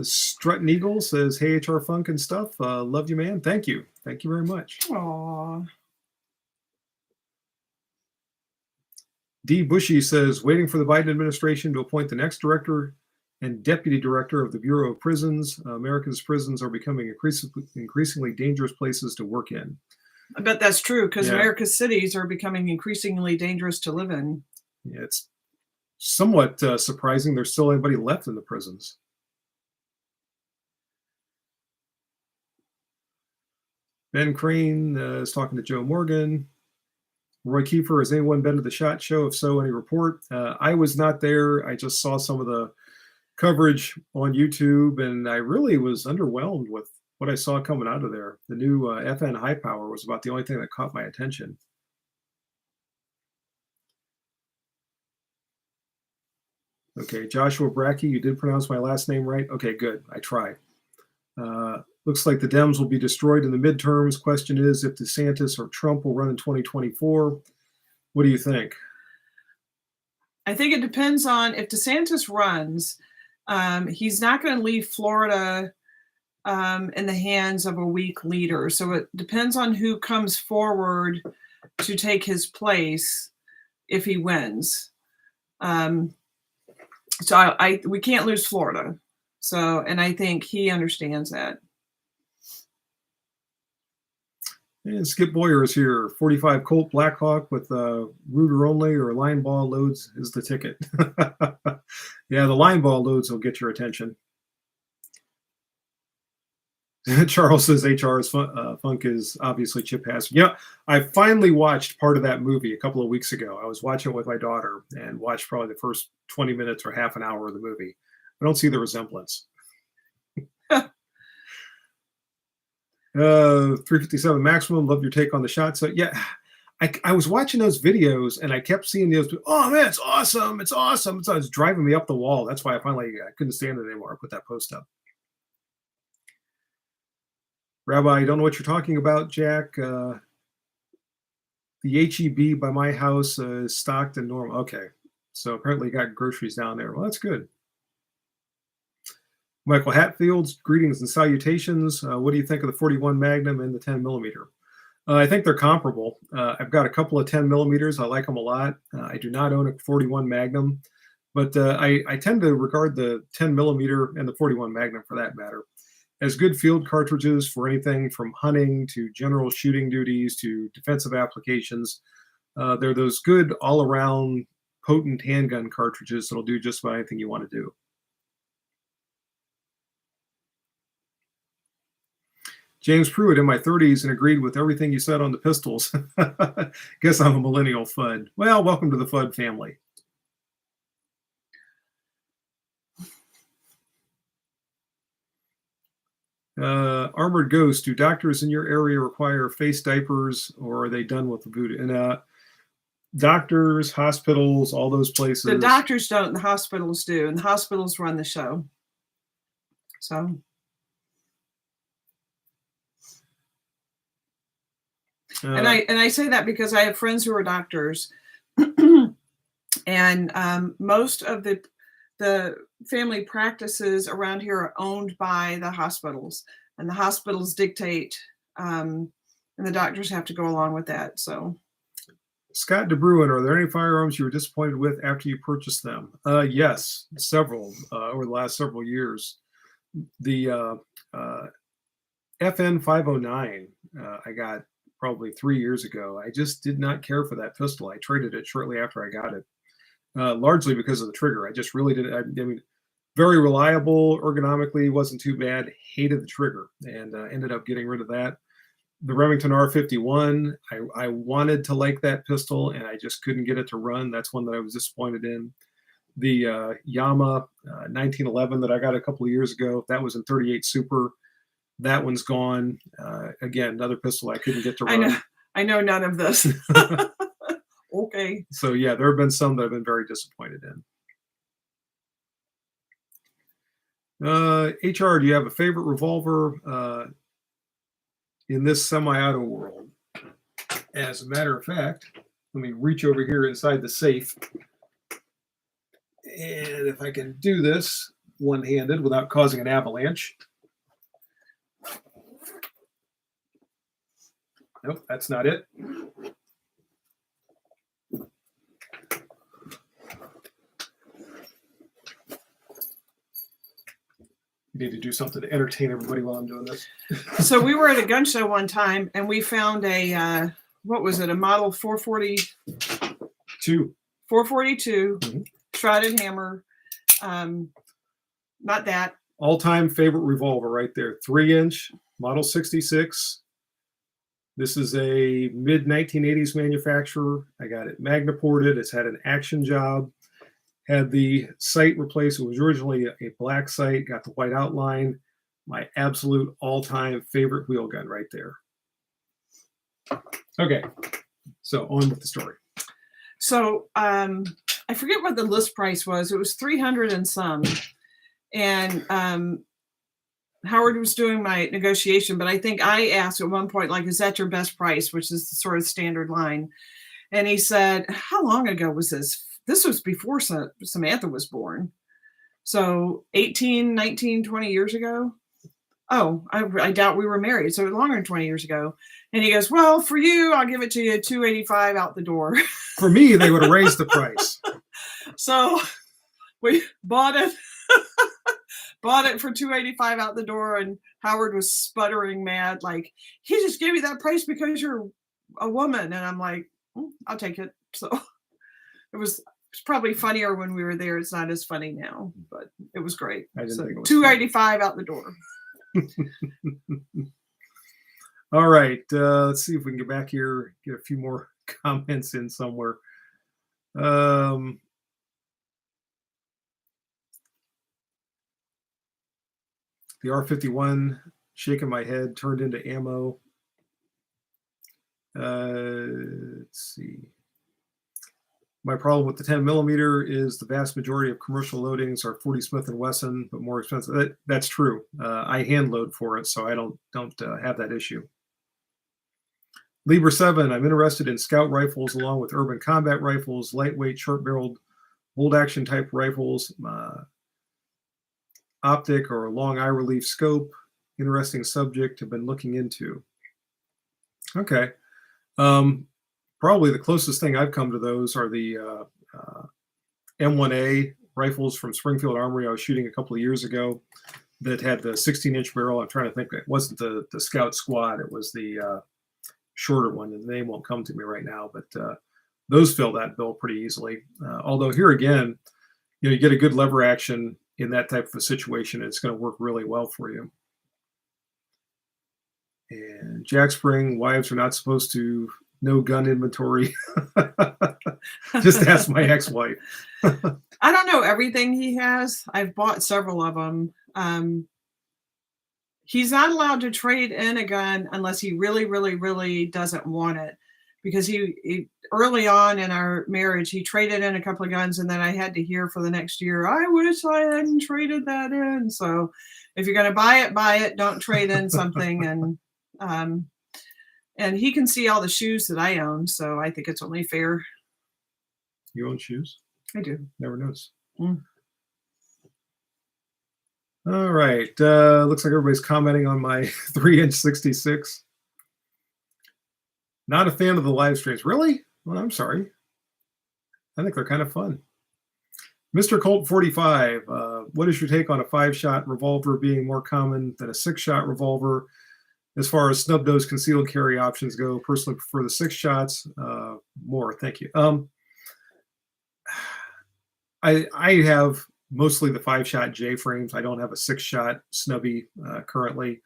Strutting Eagle says, "Hey, HR Funk and stuff. Love you, man. Thank you. Thank you very much." Aww. D. Bushy says, "Waiting for the Biden administration to appoint the next director and deputy director of the Bureau of Prisons. America's prisons are becoming increasingly dangerous places to work in." I bet that's true, because Yeah. America's cities are becoming increasingly dangerous to live in. Yeah, it's somewhat surprising there's still anybody left in the prisons. Ben Crane is talking to Joe Morgan. Roy Kiefer, has anyone been to the SHOT Show? If so, any report? I was not there. I just saw some of the coverage on YouTube, and I really was underwhelmed with what I saw coming out of there. The new FN High Power was about the only thing that caught my attention. Okay, Joshua Brackey, you did pronounce my last name right? Okay, good. I tried. Looks like the Dems will be destroyed in the midterms. Question is if DeSantis or Trump will run in 2024. What do you think? I think it depends on if DeSantis runs. He's not going to leave Florida in the hands of a weak leader. So it depends on who comes forward to take his place if he wins. So we can't lose Florida. So, and I think he understands that. And Skip Boyer is here. 45 Colt Blackhawk with Ruger only or line ball loads is the ticket. Yeah, the line ball loads will get your attention. Charles says HR's Funk is obviously Chip Hazard. Yeah, I finally watched part of that movie a couple of weeks ago. I was watching it with my daughter and watched probably the first 20 minutes or half an hour of the movie. I don't see the resemblance. 357 Maximum, love your take on the shot. So yeah, I was watching those videos and I kept seeing those. Oh man, it's awesome! It's awesome! So it's driving me up the wall. That's why I couldn't stand it anymore. I put that post up. Rabbi, I don't know what you're talking about, Jack. The HEB by my house is stocked and normal. Okay, so apparently you got groceries down there. Well, that's good. Michael Hatfields, greetings and salutations. What do you think of the 41 Magnum and the 10 millimeter? I think they're comparable. I've got a couple of 10 millimeters. I like them a lot. I do not own a 41 Magnum, but I tend to regard the 10 millimeter and the 41 Magnum, for that matter, as good field cartridges for anything from hunting to general shooting duties to defensive applications. They're those good all-around potent handgun cartridges that'll do just about anything you want to do. James Pruitt, in my 30s, and agreed with everything you said on the pistols. Guess I'm a millennial FUD. Well, welcome to the FUD family. Armored Ghost, do doctors in your area require face diapers, or are they done with the voodoo? And doctors, hospitals, all those places. The doctors don't, the hospitals do, and the hospitals run the show. So. And I say that because I have friends who are doctors, And most of the family practices around here are owned by the hospitals, and the hospitals dictate, and the doctors have to go along with that. So, Scott DeBruin, are there any firearms you were disappointed with after you purchased them? Yes, several over the last several years. The FN 509 I got probably 3 years ago. I just did not care for that pistol. I traded it shortly after I got it, largely because of the trigger. I just really didn't. I mean, very reliable, ergonomically, wasn't too bad. Hated the trigger, and ended up getting rid of that. The Remington R51, I wanted to like that pistol, and I just couldn't get it to run. That's one that I was disappointed in. The Yama 1911 that I got a couple of years ago, that was in 38 Super. That one's gone. Again, another pistol I couldn't get to run. I know none of this. Okay. So yeah, there have been some that I've been very disappointed in. HR, do you have a favorite revolver in this semi-auto world? As a matter of fact, let me reach over here inside the safe. And if I can do this one-handed without causing an avalanche. Nope, that's not it. You need to do something to entertain everybody while I'm doing this. So we were at a gun show one time, and we found a, what was it, a model 442. Mm-hmm. Shrouded hammer. Not that. All-time favorite revolver right there. 3-inch, model 66. This is a mid-1980s manufacturer. I got it magna ported. It's had an action job. Had the sight replaced. It was originally a black sight. Got the white outline. My absolute all-time favorite wheel gun right there. Okay, so on with the story. So I forget what the list price was. It was 300 and some. And Howard was doing my negotiation, but I think I asked at one point, like, is that your best price, which is the sort of standard line? And he said, how long ago was this? This was before Samantha was born. So 18, 19, 20 years ago. Oh, I doubt we were married. So longer than 20 years ago. And he goes, well, for you, I'll give it to you $285 out the door. For me, they would have raised the price. So we bought it. Bought it for $285 out the door, and Howard was sputtering mad, like, he just gave me that price because you're a woman. And I'm like, I'll take it. So it's probably funnier when we were there. It's not as funny now, but it was great. I didn't think it was $285 out the door. All right, let's see if we can get back here, get a few more comments in somewhere. The R51, shaking my head, turned into ammo. Let's see. My problem with the 10 millimeter is the vast majority of commercial loadings are 40 Smith & Wesson, but more expensive. That's true. I hand load for it, so I don't have that issue. Lieber 7, I'm interested in scout rifles along with urban combat rifles, lightweight, short-barreled, bolt-action type rifles, optic or long eye relief scope. Interesting subject I've been looking into. Okay. Probably the closest thing I've come to those are the M1A rifles from Springfield Armory I was shooting a couple of years ago that had the 16-inch barrel. I'm trying to think. It wasn't the Scout Squad. It was the shorter one. The name won't come to me right now, but those fill that bill pretty easily. Although here again, you get a good lever action in that type of a situation, it's going to work really well for you. And Jack Spring, wives are not supposed to know gun inventory. Just ask my ex-wife. I don't know everything he has. I've bought several of them. He's not allowed to trade in a gun unless he really, really, really doesn't want it. Because he early on in our marriage, he traded in a couple of guns, and then I had to hear for the next year, I wish I hadn't traded that in. So if you're going to buy it. Don't trade in something. And he can see all the shoes that I own, so I think it's only fair. You own shoes? I do. Never knows. Mm. All right. Looks like everybody's commenting on my 3-inch 66. Not a fan of the live streams. Really? Well, I'm sorry. I think they're kind of fun. Mr. Colt 45, what is your take on a 5-shot revolver being more common than a 6-shot revolver? As far as snub nose concealed carry options go, personally prefer the 6 shots more. Thank you. I have mostly the 5-shot J frames. I don't have a 6-shot snubby currently.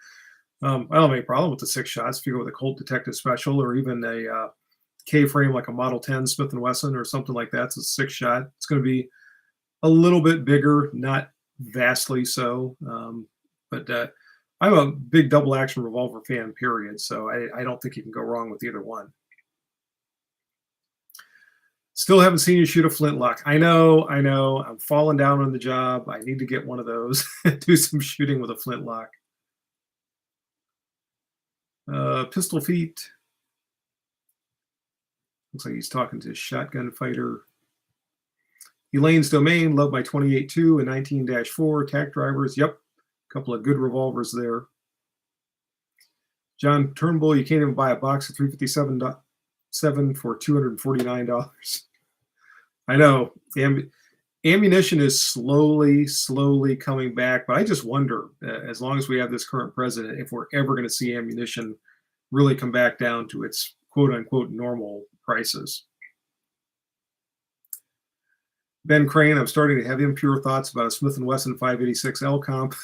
I don't have any problem with the 6 shots. If you go with a Colt Detective Special or even a K frame like a Model 10 Smith & Wesson or something like that, it's a 6-shot. It's going to be a little bit bigger, not vastly so. But I'm a big double action revolver fan, period. So I don't think you can go wrong with either one. Still haven't seen you shoot a flintlock. I know. I'm falling down on the job. I need to get one of those and do some shooting with a flintlock. Pistol Feet. Looks like he's talking to Shotgun Fighter. Elaine's Domain, love my 28-2 and 19-4 tack drivers. Yep, a couple of good revolvers there. John Turnbull, you can't even buy a box of 357.7 for $249. I know. Ammunition is slowly coming back, but I just wonder, as long as we have this current president, if we're ever going to see ammunition really come back down to its quote-unquote normal prices. Ben Crane, I'm starting to have impure thoughts about a Smith & Wesson 586 L comp.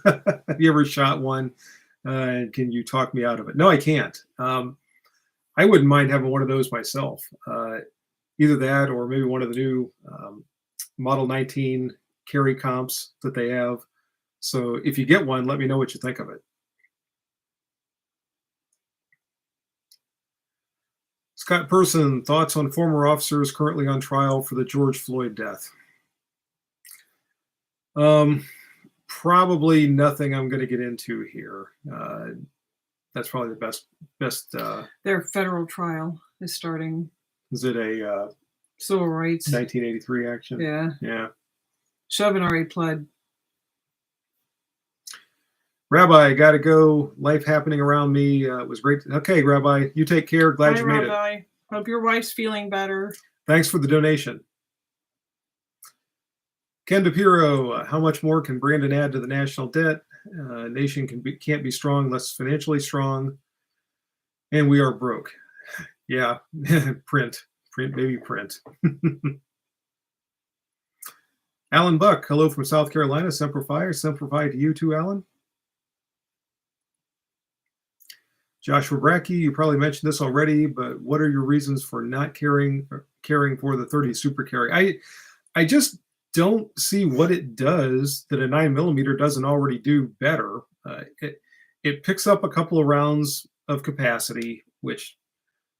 Have you ever shot one? Can you talk me out of it? No, I can't. I wouldn't mind having one of those myself. Either that or maybe one of the new Model 19 carry comps that they have. So if you get one, let me know what you think of it. Scott Person, thoughts on former officers currently on trial for the George Floyd death? Probably nothing I'm going to get into here. That's probably the best. Their federal trial is starting. Is it a civil rights 1983 action? Yeah. Chauvin already pled. Rabbi, got to go. Life happening around me. It was great. Okay, Rabbi, you take care. Glad you made Rabbi. Hope your wife's feeling better. Thanks for the donation. Ken DePiro, how much more can Brandon add to the national debt? Nation can't be strong unless financially strong, and we are broke. Yeah, print, baby, print. Alan Buck, hello from South Carolina. Semper Fi to you too, Alan. Joshua Brackey, you probably mentioned this already, but what are your reasons for not caring for the 30 Super Carry? I just don't see what it does that a 9mm doesn't already do better. It picks up a couple of rounds of capacity, which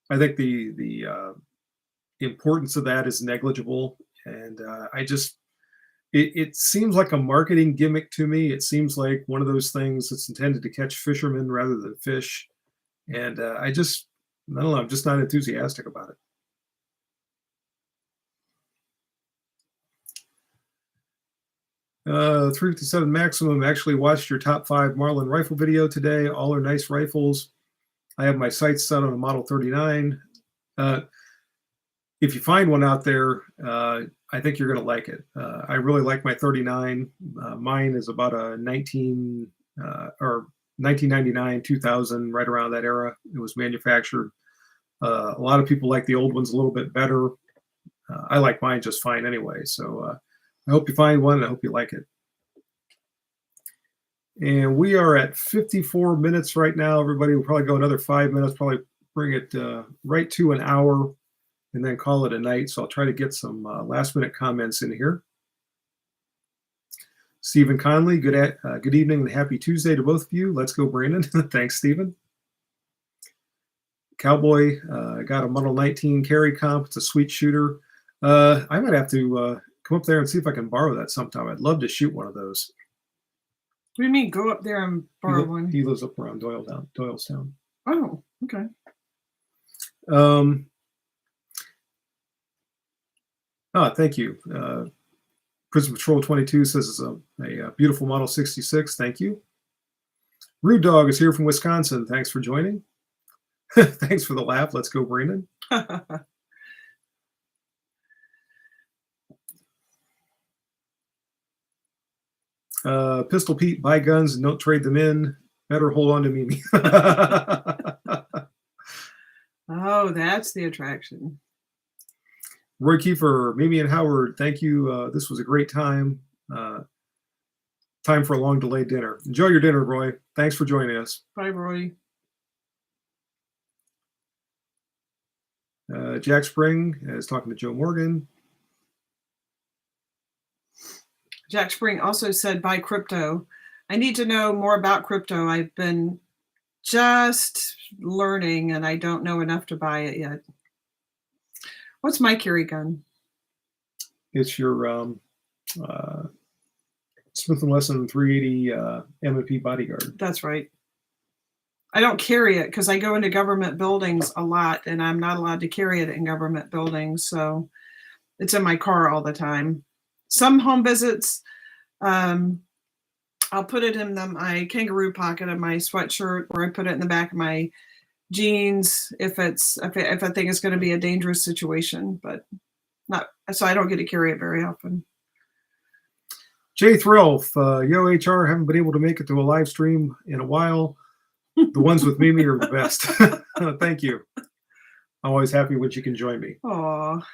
I think the importance of that is negligible. And it seems like a marketing gimmick to me. It seems like one of those things that's intended to catch fishermen rather than fish. And I don't know, I'm just not enthusiastic about it. Uh, 357 Maximum actually watched your top 5 Marlin rifle video today. All are nice rifles. I have my sights set on a Model 39. If you find one out there, I think you're going to like it. I really like my 39. Mine is about a 1999, 2000, right around that era. It was manufactured. A lot of people like the old ones a little bit better. I like mine just fine anyway. So I hope you find one and I hope you like it. And we are at 54 minutes right now. Everybody will probably go another 5 minutes, probably bring it right to an hour and then call it a night. So I'll try to get some last minute comments in here. Stephen Conley, good evening and happy Tuesday to both of you. Let's go, Brandon. Thanks, Stephen. Cowboy, got a Model 19 carry comp. It's a sweet shooter. I might have to come up there and see if I can borrow that sometime. I'd love to shoot one of those. What do you mean, go up there and borrow one? He lives up around Doylestown. Oh, okay. Thank you. Prison Patrol 22 says it's a beautiful Model 66. Thank you. Rude Dog is here from Wisconsin. Thanks for joining. Thanks for the laugh. Let's go, Brandon. Pistol Pete, buy guns and don't trade them in. Better hold on to Mimi. Oh, that's the attraction. Roy Kiefer, Mimi and Howard, thank you. This was a great time. Time for a long delayed dinner. Enjoy your dinner, Roy. Thanks for joining us. Bye, Roy. Jack Spring is talking to Joe Morgan. Jack Spring also said, buy crypto. I need to know more about crypto. I've been just learning and I don't know enough to buy it yet. What's my carry gun? It's your Smith & Wesson 380 M&P Bodyguard. That's right. I don't carry it because I go into government buildings a lot and I'm not allowed to carry it in government buildings. So it's in my car all the time. Some home visits, I'll put it in my kangaroo pocket of my sweatshirt, or I put it in the back of my jeans if I think it's going to be a dangerous situation, but not, so I don't get to carry it very often. Jay Threlf, yo HR, haven't been able to make it to a live stream in a while. The ones with Mimi are the best. Thank you. I'm always happy when you can join me. Aw.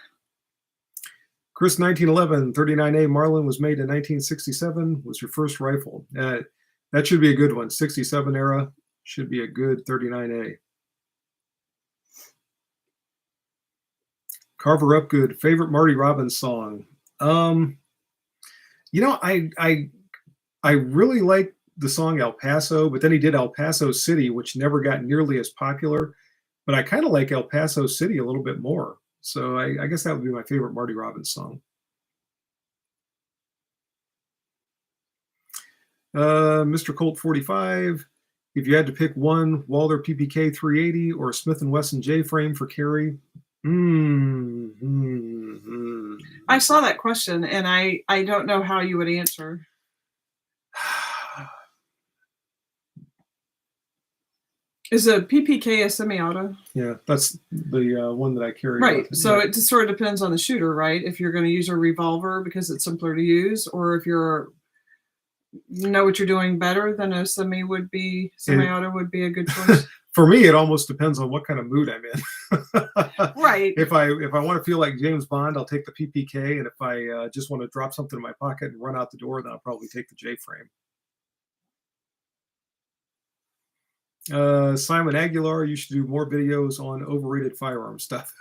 Chris, 1911, 39A Marlin was made in 1967. Was your first rifle. That should be a good one. 67 era should be a good 39A. Carver Upgood, favorite Marty Robbins song. You know, I really like the song El Paso, but then he did El Paso City, which never got nearly as popular. But I kind of like El Paso City a little bit more. So I guess that would be my favorite Marty Robbins song. Mr. Colt 45, if you had to pick one, Walther PPK 380 or Smith & Wesson J-frame for carry. I saw that question and I don't know how you would answer. Is a PPK a semi-auto? Yeah, that's the one that I carry. Right. So it just sort of depends on the shooter, right? If you're going to use a revolver because it's simpler to use, or if you know what you're doing better, then a semi-auto would be a good choice. For me, it almost depends on what kind of mood I'm in. Right. If I want to feel like James Bond, I'll take the PPK, and if I just want to drop something in my pocket and run out the door, then I'll probably take the J-frame. Simon Aguilar, you should do more videos on overrated firearm stuff.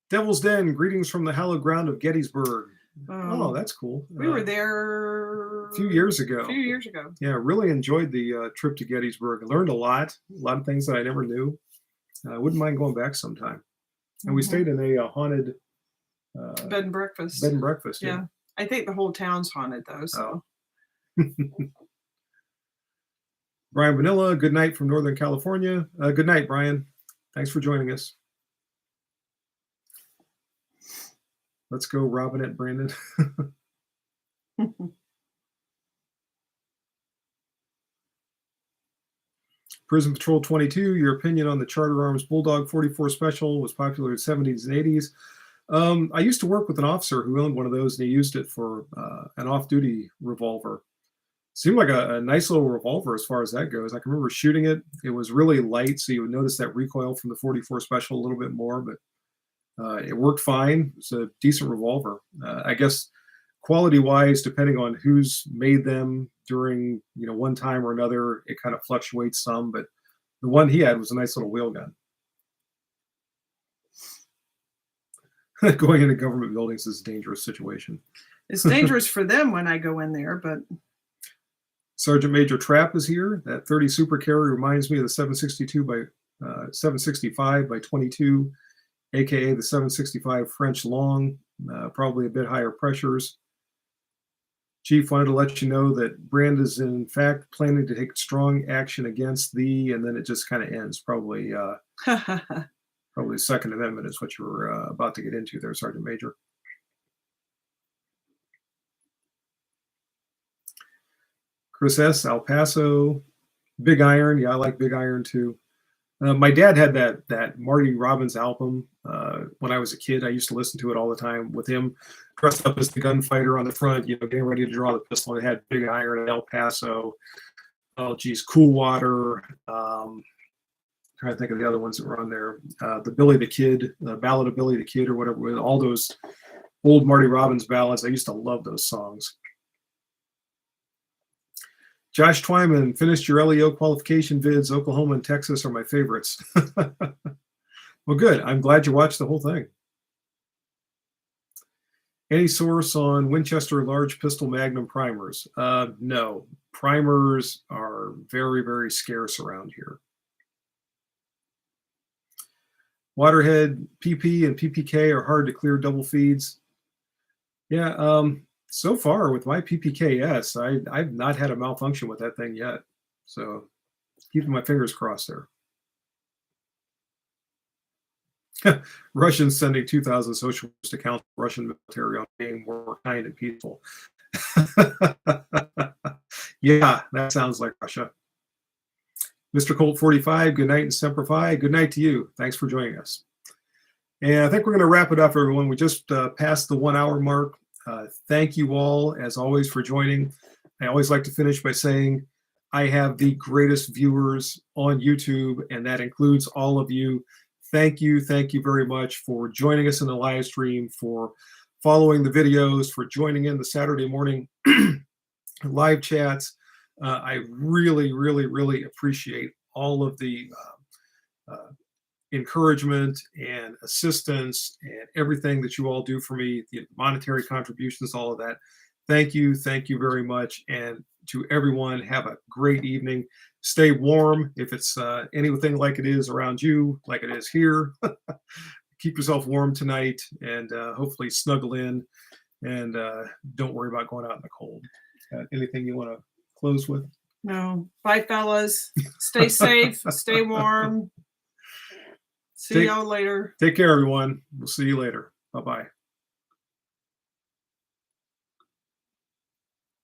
Devil's Den, greetings from the hallowed ground of Gettysburg. Oh, that's cool. We were there a few years ago. Yeah, really enjoyed the trip to Gettysburg. I learned a lot of things that I never knew. I wouldn't mind going back sometime. And we stayed in a haunted bed and breakfast. Bed and breakfast. Yeah. I think the whole town's haunted though. So. Brian Vanilla, good night from Northern California. Good night, Brian. Thanks for joining us. Let's go, Robinette Brandon. Prison Patrol 22, your opinion on the Charter Arms Bulldog 44 Special was popular in the 70s and 80s. I used to work with an officer who owned one of those, and he used it for an off-duty revolver. Seemed like a nice little revolver as far as that goes. I can remember shooting it. It was really light, so you would notice that recoil from the 44 Special a little bit more, but it worked fine. It's a decent revolver. I guess quality-wise, depending on who's made them during one time or another, it kind of fluctuates some, but the one he had was a nice little wheel gun. Going into government buildings is a dangerous situation. It's dangerous for them when I go in there, but... Sergeant Major Trapp is here. That 30 Super Carry reminds me of the 765 by 22, aka the 765 French Long, probably a bit higher pressures. Chief, wanted to let you know that Brand is in fact planning to take strong action against and then it just kind of ends. Probably Probably the Second Amendment is what you were about to get into there, Sergeant Major. Chris S., El Paso, Big Iron. Yeah, I like Big Iron too. My dad had that Marty Robbins album when I was a kid. I used to listen to it all the time with him dressed up as the gunfighter on the front, getting ready to draw the pistol. It had Big Iron and El Paso. Oh, geez, Cool Water. Trying to think of the other ones that were on there. The Billy the Kid, the Ballad of Billy the Kid, or whatever. All those old Marty Robbins ballads. I used to love those songs. Josh Twyman, finished your LEO qualification vids. Oklahoma and Texas are my favorites. Well, good. I'm glad you watched the whole thing. Any source on Winchester large pistol Magnum primers? No. Primers are very, very scarce around here. Waterhead PP and PPK are hard to clear double feeds. Yeah, so far with my PPKS, I've not had a malfunction with that thing yet. So keeping my fingers crossed there. Russians sending 2,000 socialist accounts to Russian military on being more kind and peaceful. Yeah, that sounds like Russia. Mr. Colt 45, good night and Semper Fi. Good night to you. Thanks for joining us. And I think we're going to wrap it up, everyone. We just passed the 1 hour mark. Thank you all, as always, for joining. I always like to finish by saying I have the greatest viewers on YouTube, and that includes all of you. Thank you very much for joining us in the live stream, for following the videos, for joining in the Saturday morning live chats. I really, really, really appreciate all of the encouragement and assistance and everything that you all do for me, the monetary contributions, all of that. Thank you very much. And to everyone, have a great evening. Stay warm if it's anything like it is around you, like it is here. Keep yourself warm tonight, and hopefully snuggle in, and don't worry about going out in the cold. Anything you want to close with? No. Bye, fellas. Stay safe. Stay warm. See y'all later. Take care, everyone. We'll see you later. Bye-bye.